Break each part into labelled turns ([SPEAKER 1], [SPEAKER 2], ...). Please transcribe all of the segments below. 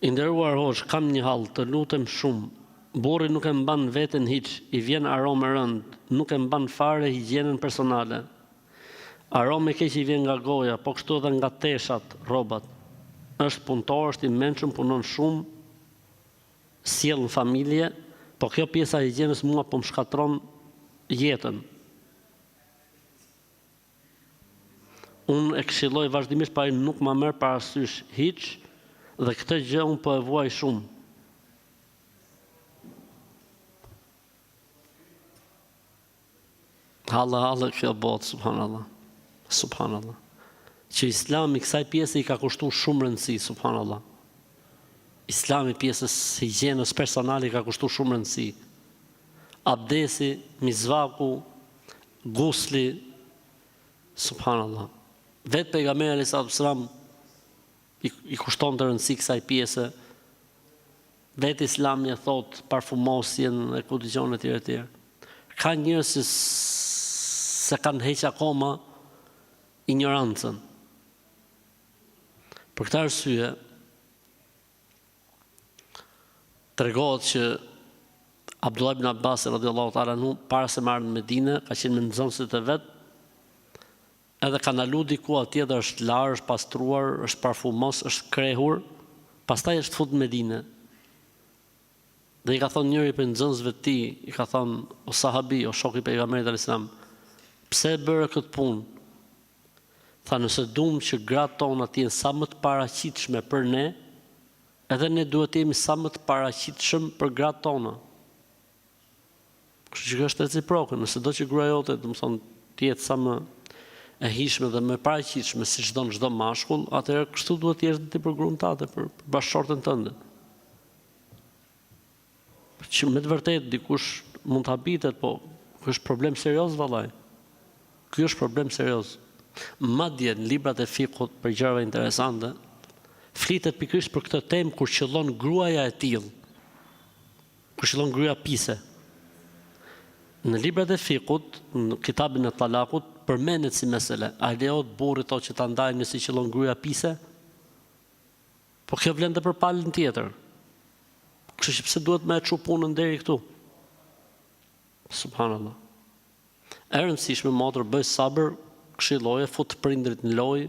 [SPEAKER 1] I nderuar hoxh, kam një hall, të lutem shumë. Burri nuk e mban veten hiç, i vjen aromë e rënd, nuk e mban fare higjienën personale. Aromë e keq i vjen nga goja, po kështu edhe nga teshat, rrobat. Është punëtor, është i mençur, punon shumë, sjell në familje, po kjo pjesa e higjienës mua po më shkatron jetën. Unë e këshilloj vazhdimisht, pa ai nuk ma merr parasysh hiç, dhe këtë gjë unë po e vuaj shumë. Halla kjo botë, subhanallah. Subhanallah. Që Islami kësaj pjese i ka kushtuar shumë rëndësi, subhanallah. Islami pjesës higjienës personale i ka kushtuar shumë rëndësi. Abdesi, mizvaku, gusli, subhanallah. Vetë pejgamberi alayhis salam i kushton të rëndësi kësaj pjese. Vetë Islami e thot parfumosjen e kudizionë e tjera. Ka njerëz që se kanë heq akoma ignorancën. Për këtë arsye, tregohet që Abdullah ibn Abbas radhiyallahu ta'ala anhu para se marrë në Medinë, ka qenë me nxënësit e vet, edhe ka ndalu diku atje dhe është larë, është pastruar, është parfumos, është krehur, pastaj është fut në Medinë. Dhe i ka thonë njëri për nxënësve të tij, i ka thonë o sahabi, o shoku i pejgamberit alayhis salam, pse e bëre këtë punë? Tha, nëse duam që gratë tona të jenë sa më të paraqitshme për ne, edhe ne duhet të jemi sa më të paraqitshëm për gratë tona. Kështu që është reciproke, nëse do që gruaja jote, domethënë, të jetë sa më e hishme dhe më paraqitshme si çdo mashkull, atëherë kështu duhet të jesh ti për gruan tate, për bashkëshorten tënde. Që me të vërtetë dikush mund të habitet, po ky është problem serioz vallaj. Ky është problem serioz. Madje në librat e fikut për gjëra interesante, flitet pikërisht për këtë temë kur qëllon gruaja e tillë. Kur qëllon gruaja pise. Në librat e fikut, në kitabin e talakut, përmendet si mesele. A lejohet burrit që ta ndajë nëse qëllon gruaja pise? Po kjo vlen edhe për palën tjetër. Kështu që pse duhet me e çu punën deri këtu? Subhanallah. E rëndësishme motër, bëj sabër, këshilloje, fut prindrit në lojë,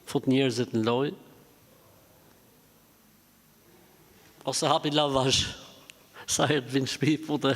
[SPEAKER 1] fut njerëzit në lojë, ose hapi lavazh, sa herë të vinë në shtëpi, fute